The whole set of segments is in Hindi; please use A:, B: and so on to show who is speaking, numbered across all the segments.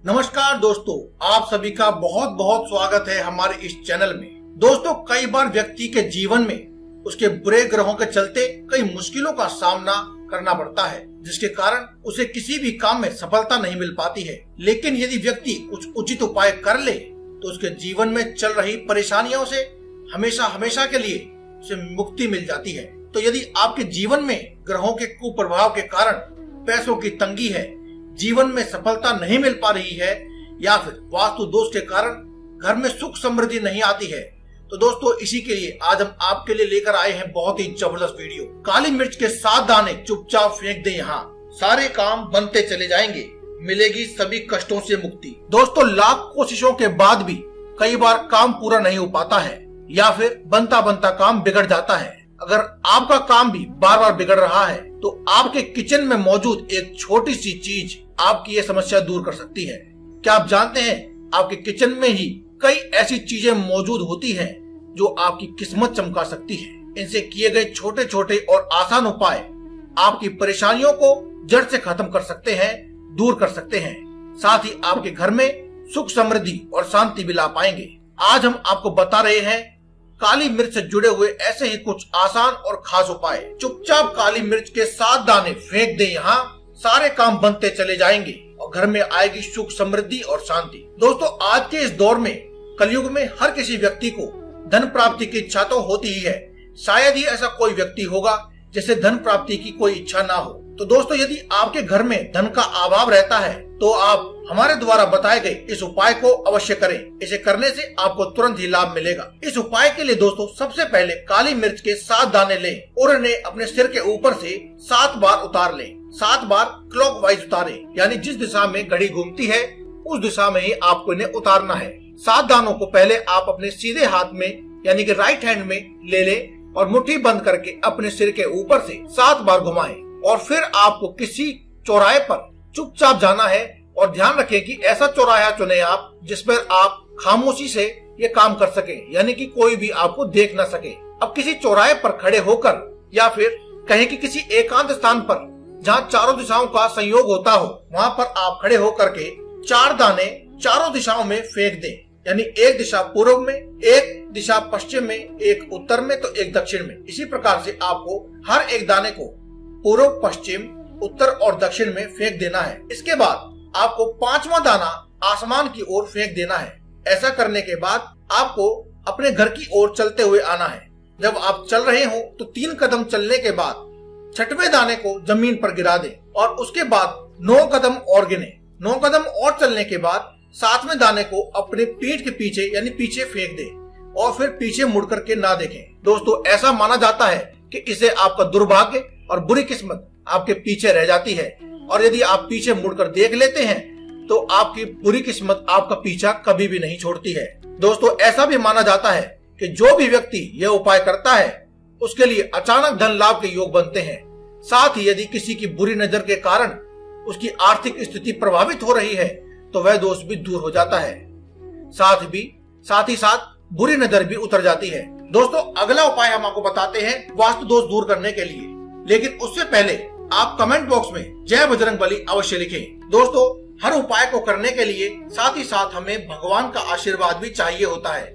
A: नमस्कार दोस्तों, आप सभी का बहुत बहुत स्वागत है हमारे इस चैनल में। दोस्तों, कई बार व्यक्ति के जीवन में उसके बुरे ग्रहों के चलते कई मुश्किलों का सामना करना पड़ता है, जिसके कारण उसे किसी भी काम में सफलता नहीं मिल पाती है। लेकिन यदि व्यक्ति कुछ उचित उपाय कर ले तो उसके जीवन में चल रही परेशानियों से हमेशा हमेशा के लिए उसे मुक्ति मिल जाती है। तो यदि आपके जीवन में ग्रहों के कुप्रभाव के कारण पैसों की तंगी है, जीवन में सफलता नहीं मिल पा रही है, या फिर वास्तु दोष के कारण घर में सुख समृद्धि नहीं आती है, तो दोस्तों इसी के लिए आज हम आपके लिए लेकर आए हैं बहुत ही जबरदस्त वीडियो। काली मिर्च के 7 दाने चुपचाप फेंक दें, यहाँ सारे काम बनते चले जाएंगे, मिलेगी सभी कष्टों से मुक्ति। दोस्तों, लाख कोशिशों के बाद भी कई बार काम पूरा नहीं हो पाता है, या फिर बनता बनता काम बिगड़ जाता है। अगर आपका काम भी बार बार बिगड़ रहा है तो आपके किचन में मौजूद एक छोटी सी चीज आपकी ये समस्या दूर कर सकती है। क्या आप जानते हैं, आपके किचन में ही कई ऐसी चीजें मौजूद होती हैं जो आपकी किस्मत चमका सकती है। इनसे किए गए छोटे छोटे और आसान उपाय आपकी परेशानियों को जड़ से खत्म कर सकते हैं, दूर कर सकते हैं। साथ ही आपके घर में सुख समृद्धि और शांति भी ला पाएंगे। आज हम आपको बता रहे हैं काली मिर्च से जुड़े हुए ऐसे ही कुछ आसान और खास उपाय। चुपचाप काली मिर्च के 7 दाने फेंक दें, यहाँ सारे काम बनते चले जाएंगे और घर में आएगी सुख समृद्धि और शांति। दोस्तों, आज के इस दौर में, कलयुग में, हर किसी व्यक्ति को धन प्राप्ति की इच्छा तो होती ही है। शायद ही ऐसा कोई व्यक्ति होगा जिसे धन प्राप्ति की कोई इच्छा ना हो। तो दोस्तों, यदि आपके घर में धन का अभाव रहता है तो आप हमारे द्वारा बताए गए इस उपाय को अवश्य करें। इसे करने से आपको तुरंत ही लाभ मिलेगा। इस उपाय के लिए दोस्तों सबसे पहले काली मिर्च के 7 दाने लें और इन्हें अपने सिर के ऊपर से 7 बार उतार लें। 7 बार क्लॉकवाइज उतारें, यानी जिस दिशा में घड़ी घूमती है उस दिशा में ही आपको इन्हें उतारना है। 7 दानों को पहले आप अपने सीधे हाथ में यानी कि राइट हैंड में ले लें और मुट्ठी बंद करके अपने सिर के ऊपर से 7 बार घुमाएं। और फिर आपको किसी चौराहे पर चुपचाप जाना है और ध्यान रखें कि ऐसा चौराहा चुने आप जिस पर आप खामोशी से ये काम कर सके, यानी कि कोई भी आपको देख न सके। अब किसी चौराहे पर खड़े होकर या फिर कहें कि किसी एकांत स्थान पर जहाँ चारों दिशाओं का संयोग होता हो, वहाँ पर आप खड़े होकर के 4 दाने चारों दिशाओं में फेंक दें। यानी एक दिशा पूर्व में, एक दिशा पश्चिम में, एक उत्तर में तो एक दक्षिण में। इसी प्रकार से आपको हर एक दाने को पूर्व, पश्चिम, उत्तर और दक्षिण में फेंक देना है। इसके बाद आपको 5वां दाना आसमान की ओर फेंक देना है। ऐसा करने के बाद आपको अपने घर की ओर चलते हुए आना है। जब आप चल रहे हो तो 3 कदम चलने के बाद 6वें दाने को जमीन पर गिरा दें और उसके बाद 9 कदम और गिने। 9 कदम और चलने के बाद 7वें दाने को अपने पीठ के पीछे यानी पीछे फेंक दें और फिर पीछे मुड़ करके ना देखें। दोस्तों, ऐसा माना जाता है कि इससे आपका दुर्भाग्य और बुरी किस्मत आपके पीछे रह जाती है, और यदि आप पीछे मुड़कर देख लेते हैं तो आपकी बुरी किस्मत आपका पीछा कभी भी नहीं छोड़ती है। दोस्तों, ऐसा भी माना जाता है कि जो भी व्यक्ति यह उपाय करता है उसके लिए अचानक धन लाभ के योग बनते हैं। साथ ही यदि किसी की बुरी नजर के कारण उसकी आर्थिक स्थिति प्रभावित हो रही है तो वह दोष भी दूर हो जाता है। साथ ही साथ बुरी नजर भी उतर जाती है। दोस्तों, अगला उपाय हम आपको बताते हैं वास्तु दोष दूर करने के लिए, लेकिन उससे पहले आप कमेंट बॉक्स में जय बजरंगबली अवश्य लिखें। दोस्तों, हर उपाय को करने के लिए साथ ही साथ हमें भगवान का आशीर्वाद भी चाहिए होता है।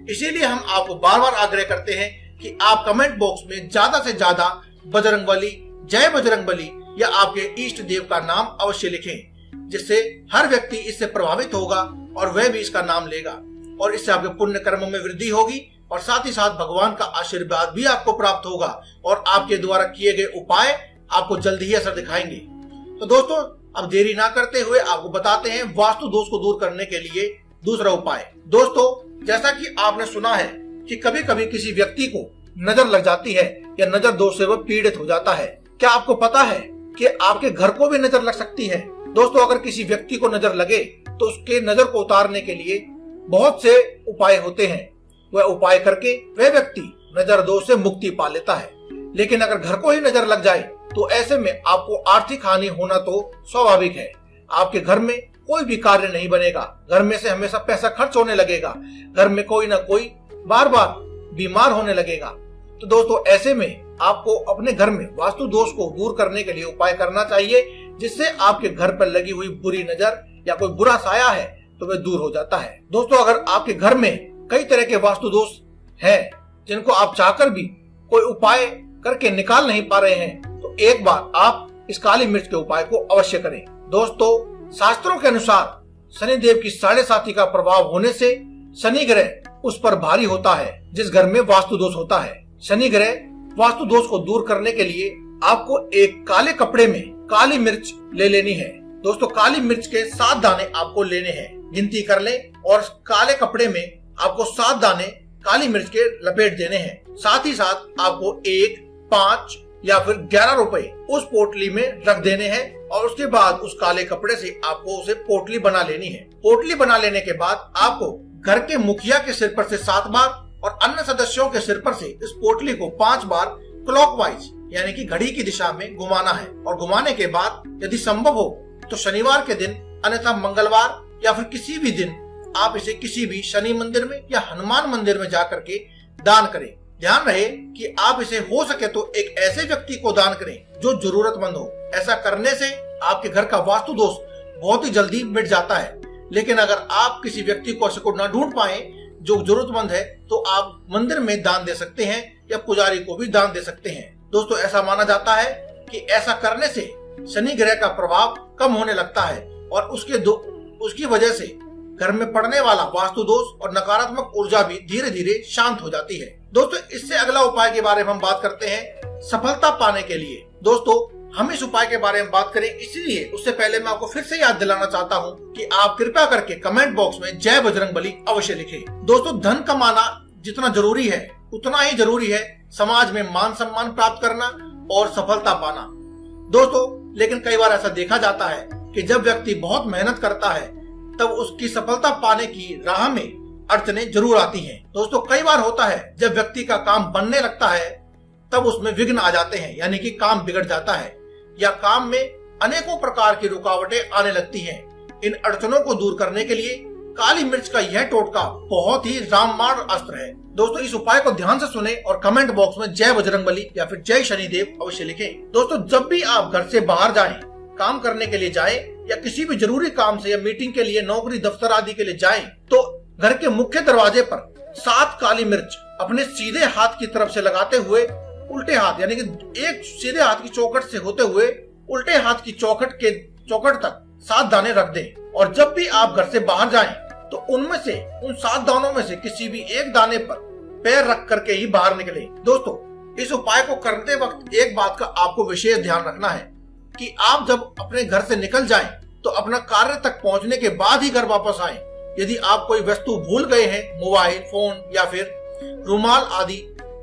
A: इसीलिए हम आपको बार बार आग्रह करते हैं कि आप कमेंट बॉक्स में ज्यादा से ज्यादा बजरंगबली, जय बजरंगबली या आपके इष्ट देव का नाम अवश्य लिखें, जिससे हर व्यक्ति इससे प्रभावित होगा और वह भी इसका नाम लेगा, और इससे आपके पुण्य कर्मों में वृद्धि होगी और साथ ही साथ भगवान का आशीर्वाद भी आपको प्राप्त होगा और आपके द्वारा किए गए उपाय आपको जल्द ही असर दिखाएंगे। तो दोस्तों, अब देरी ना करते हुए आपको बताते हैं वास्तु दोष को दूर करने के लिए दूसरा उपाय। दोस्तों, जैसा कि आपने सुना है कि कभी कभी किसी व्यक्ति को नजर लग जाती है या नजर दोष से वह पीड़ित हो जाता है। क्या आपको पता है कि आपके घर को भी नजर लग सकती है? दोस्तों, अगर किसी व्यक्ति को नजर लगे तो उसके नजर को उतारने के लिए बहुत से उपाय होते हैं। वह उपाय करके वह व्यक्ति नजर दोष से मुक्ति पा लेता है। लेकिन अगर घर को ही नजर लग जाए तो ऐसे में आपको आर्थिक हानि होना तो स्वाभाविक है। आपके घर में कोई भी कार्य नहीं बनेगा, घर में से हमेशा पैसा खर्च होने लगेगा, घर में कोई ना कोई बार बार बीमार होने लगेगा। तो दोस्तों, ऐसे में आपको अपने घर में वास्तु दोष को दूर करने के लिए उपाय करना चाहिए, जिससे आपके घर पर लगी हुई बुरी नजर या कोई बुरा साया है तो वह दूर हो जाता है। दोस्तों, अगर आपके घर में कई तरह के वास्तु दोष हैं जिनको आप चाहकर भी कोई उपाय करके निकाल नहीं पा रहे हैं, तो एक बार आप इस काली मिर्च के उपाय को अवश्य करें। दोस्तों, शास्त्रों के अनुसार शनिदेव की 7.5 का प्रभाव होने से शनि ग्रह उस पर भारी होता है जिस घर में वास्तु दोष होता है। शनि ग्रह वास्तु दोष को दूर करने के लिए आपको एक काले कपड़े में काली मिर्च ले लेनी है। दोस्तों, काली मिर्च के 7 दाने आपको लेने हैं, गिनती कर लें, और काले कपड़े में आपको 7 दाने काली मिर्च के लपेट देने हैं। साथ ही साथ आपको 1, 5 या फिर 11 रुपए उस पोटली में रख देने हैं और उसके बाद उस काले कपड़े से आपको उसे पोटली बना लेनी है। पोटली बना लेने के बाद आपको घर के मुखिया के सिर पर से 7 बार और अन्य सदस्यों के सिर पर से इस पोटली को 5 बार क्लॉकवाइज यानी कि घड़ी की दिशा में घुमाना है। और घुमाने के बाद यदि संभव हो तो शनिवार के दिन, अन्यथा मंगलवार या फिर किसी भी दिन आप इसे किसी भी शनि मंदिर में या हनुमान मंदिर में जाकर के दान करें। ध्यान रहे कि आप इसे हो सके तो एक ऐसे व्यक्ति को दान करें जो जरूरतमंद हो। ऐसा करने से आपके घर का वास्तु दोष बहुत ही जल्दी मिट जाता है। लेकिन अगर आप किसी व्यक्ति को ऐसे को न ढूंढ पाए जो जरूरतमंद है, तो आप मंदिर में दान दे सकते हैं या पुजारी को भी दान दे सकते हैं। दोस्तों, ऐसा माना जाता है कि ऐसा करने से शनि ग्रह का प्रभाव कम होने लगता है और उसकी वजह से घर में पड़ने वाला वास्तु दोष और नकारात्मक ऊर्जा भी धीरे धीरे शांत हो जाती है। दोस्तों, इससे अगला उपाय के बारे में हम बात करते हैं सफलता पाने के लिए। दोस्तों, हम इस उपाय के बारे में बात करें, इसलिए उससे पहले मैं आपको फिर से याद दिलाना चाहता हूं कि आप कृपया करके कमेंट बॉक्स में जय बजरंगबली अवश्य लिखें। दोस्तों, धन कमाना जितना जरूरी है उतना ही जरूरी है समाज में मान सम्मान प्राप्त करना और सफलता पाना। दोस्तों, लेकिन कई बार ऐसा देखा जाता है कि जब व्यक्ति बहुत मेहनत करता है तब उसकी सफलता पाने की राह में अड़चनें जरूर आती हैं। दोस्तों, कई बार होता है जब व्यक्ति का काम बनने लगता है तब उसमें विघ्न आ जाते हैं, यानी कि काम बिगड़ जाता है या काम में अनेकों प्रकार की रुकावटें आने लगती हैं। इन अड़चनों को दूर करने के लिए काली मिर्च का यह टोटका बहुत ही रामबाण अस्त्र है। दोस्तों, इस उपाय को ध्यान से सुने और कमेंट बॉक्स में जय बजरंगबली या फिर जय शनिदेव अवश्य लिखें। दोस्तों, जब भी आप घर से बाहर जाएं, काम करने के लिए जाएं या किसी भी जरूरी काम से या मीटिंग के लिए, नौकरी दफ्तर आदि के लिए जाएं, तो घर के मुख्य दरवाजे पर 7 काली मिर्च अपने सीधे हाथ की तरफ से लगाते हुए उल्टे हाथ यानी कि एक सीधे हाथ की चौखट से होते हुए उल्टे हाथ की चौखट तक 7 दाने रख दें। और जब भी आप घर से बाहर जाएं तो उन 7 दानों में से किसी भी एक दाने पर पैर रख करके ही बाहर निकले। दोस्तों, इस उपाय को करते वक्त एक बात का आपको विशेष ध्यान रखना है कि आप जब अपने घर से निकल जाएं तो अपना कार्य तक पहुंचने के बाद ही घर वापस आएं। यदि आप कोई वस्तु भूल गए हैं, मोबाइल फोन या फिर रुमाल आदि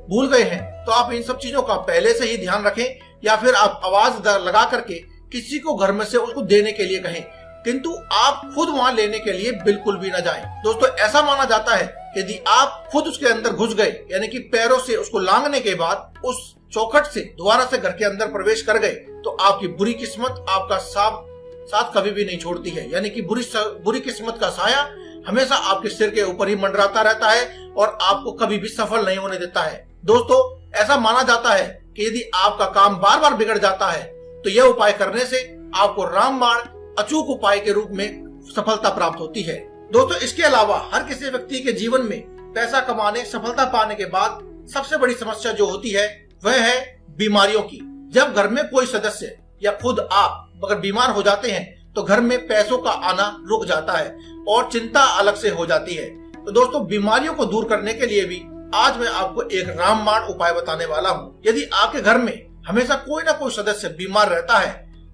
A: भूल गए हैं, तो आप इन सब चीजों का पहले से ही ध्यान रखें या फिर आप आवाज लगा करके किसी को घर में से उसको देने के लिए कहें, किंतु आप खुद वहां लेने के लिए बिल्कुल भी न जाएं। दोस्तों, ऐसा माना जाता है यदि आप खुद उसके अंदर घुस गए यानी कि पैरों से उसको लांघने के बाद उस चौखट से दोबारा से घर के अंदर प्रवेश कर गए तो आपकी बुरी किस्मत आपका साथ कभी भी नहीं छोड़ती है, यानी कि बुरी किस्मत का साया हमेशा आपके सिर के ऊपर ही मंडराता रहता है और आपको कभी भी सफल नहीं होने देता है। दोस्तों, ऐसा माना जाता है कि यदि आपका काम बार बार बिगड़ जाता है तो यह उपाय करने से आपको रामबाण अचूक उपाय के रूप में सफलता प्राप्त होती है। दोस्तों, इसके अलावा हर किसी व्यक्ति के जीवन में पैसा कमाने, सफलता पाने के बाद सबसे बड़ी समस्या जो होती है वह है बीमारियों की। जब घर में कोई सदस्य या खुद आप अगर बीमार हो जाते हैं तो घर में पैसों का आना रुक जाता है और चिंता अलग से हो जाती है। तो दोस्तों, बीमारियों को दूर करने के लिए भी आज मैं आपको एक रामबाण उपाय बताने वाला हूँ। यदि आपके घर में हमेशा कोई ना कोई सदस्य बीमार रहता है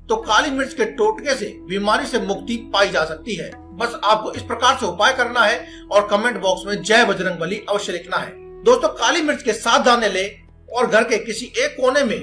A: तो काली मिर्च के टोटके से बीमारी से मुक्ति पाई जा सकती है। बस आपको इस प्रकार से उपाय करना है और कमेंट बॉक्स में जय बजरंगबली अवश्य लिखना है। दोस्तों, काली मिर्च के 7 दाने ले और घर के किसी एक कोने में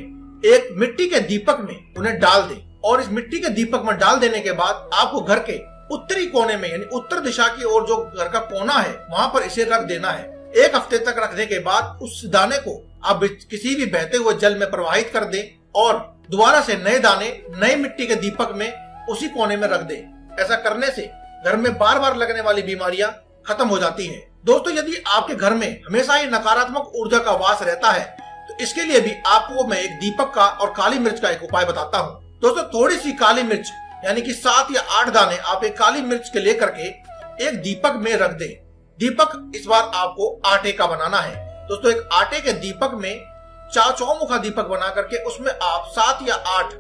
A: एक मिट्टी के दीपक में उन्हें डाल दें और इस मिट्टी के दीपक में डाल देने के बाद आपको घर के उत्तरी कोने में यानी उत्तर दिशा की ओर जो घर का कोना है वहां पर इसे रख देना है। 1 हफ्ते तक रखने के बाद उस दाने को आप किसी भी बहते हुए जल में प्रवाहित कर दें और दोबारा से नए दाने नए मिट्टी के दीपक में उसी कोने में रख दें। ऐसा करने से घर में बार बार लगने वाली बीमारियां खत्म हो जाती हैं। दोस्तों, यदि आपके घर में हमेशा ही नकारात्मक ऊर्जा का वास रहता है तो इसके लिए भी आपको मैं एक दीपक का और काली मिर्च का एक उपाय बताता हूँ। दोस्तों, थोड़ी सी काली मिर्च यानी कि 7 या 8 दाने आप एक काली मिर्च के लेकर के एक दीपक में रख दें। दीपक इस बार आपको आटे का बनाना है दोस्तों। एक आटे के दीपक में चौमुखा दीपक बना करके उसमें आप 7 या 8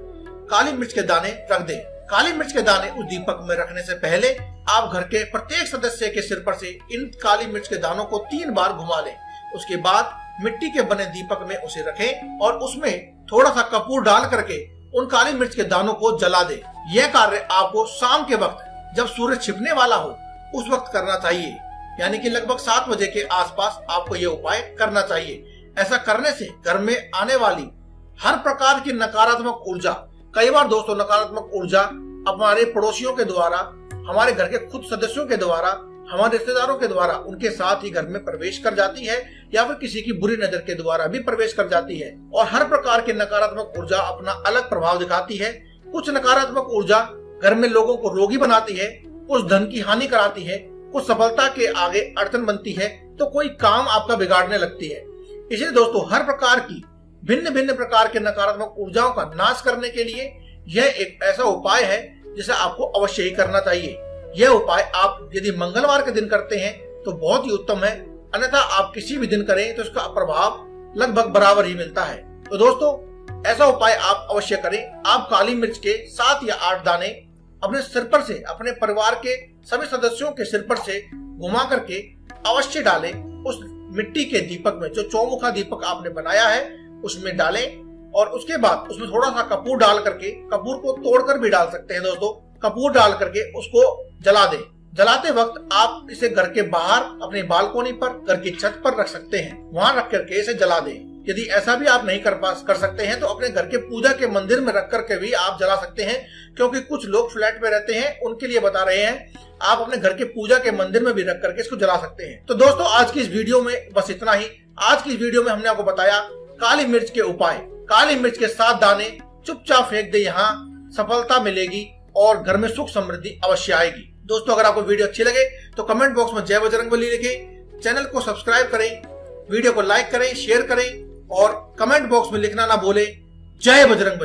A: काली मिर्च के दाने रख दें। काली मिर्च के दाने उस दीपक में रखने से पहले आप घर के प्रत्येक सदस्य के सिर पर से इन काली मिर्च के दानों को 3 बार घुमा लें। उसके बाद मिट्टी के बने दीपक में उसे रखें और उसमें थोड़ा सा कपूर डाल करके उन काली मिर्च के दानों को जला दें। यह कार्य आपको शाम के वक्त जब सूरज छिपने वाला हो उस वक्त करना चाहिए, यानी कि लगभग 7 बजे के आसपास आपको यह उपाय करना चाहिए। ऐसा करने से घर में आने वाली हर प्रकार की नकारात्मक ऊर्जा, कई बार दोस्तों नकारात्मक ऊर्जा हमारे पड़ोसियों के द्वारा, हमारे घर के खुद सदस्यों के द्वारा, हमारे रिश्तेदारों के द्वारा उनके साथ ही घर में प्रवेश कर जाती है या फिर किसी की बुरी नजर के द्वारा भी प्रवेश कर जाती है और हर प्रकार की नकारात्मक ऊर्जा अपना अलग प्रभाव दिखाती है। कुछ नकारात्मक ऊर्जा घर में लोगों को रोगी बनाती है, कुछ धन की हानि कराती है, कुछ सफलता के आगे अड़चन बनती है, तो कोई काम आपका बिगाड़ने लगती है। इसलिए दोस्तों हर प्रकार की भिन्न भिन्न प्रकार के नकारात्मक ऊर्जाओं का नाश करने के लिए यह एक ऐसा उपाय है जिसे आपको अवश्य ही करना चाहिए। यह उपाय आप यदि मंगलवार के दिन करते हैं तो बहुत ही उत्तम है, अन्यथा आप किसी भी दिन करें तो इसका प्रभाव लगभग बराबर ही मिलता है। तो दोस्तों ऐसा उपाय आप अवश्य करें। आप काली मिर्च के 7 या 8 दाने अपने सिर पर से, अपने परिवार के सभी सदस्यों के सिर पर से घुमा करके अवश्य डालें। उस मिट्टी के दीपक में, जो चौमुखा दीपक आपने बनाया है उसमें डालें और उसके बाद उसमें थोड़ा सा कपूर डाल करके, कपूर को तोड़कर भी डाल सकते हैं दोस्तों, कपूर डाल करके उसको जला दें। जलाते वक्त आप इसे घर के बाहर अपनी बालकोनी पर, घर की छत पर रख सकते हैं, वहां रख करके इसे जला दें। यदि ऐसा भी आप नहीं कर सकते हैं तो अपने घर के पूजा के मंदिर में रख करके भी आप जला सकते हैं, क्योंकि कुछ लोग फ्लैट में रहते हैं, उनके लिए बता रहे हैं। आप अपने घर के पूजा के मंदिर में भी रख करके इसको जला सकते हैं। तो दोस्तों आज की इस वीडियो में बस इतना ही। आज की इस वीडियो में हमने आपको बताया काली मिर्च के उपाय। काली मिर्च के 7 दाने चुपचाप फेंक दे, यहाँ सफलता मिलेगी और घर में सुख समृद्धि अवश्य आएगी। दोस्तों अगर आपको वीडियो अच्छी लगे तो कमेंट बॉक्स में जय बजरंगबली लिखें, चैनल को सब्सक्राइब करें, वीडियो को लाइक करें, शेयर करें और कमेंट बॉक्स में लिखना ना भूलें जय बजरंगबली।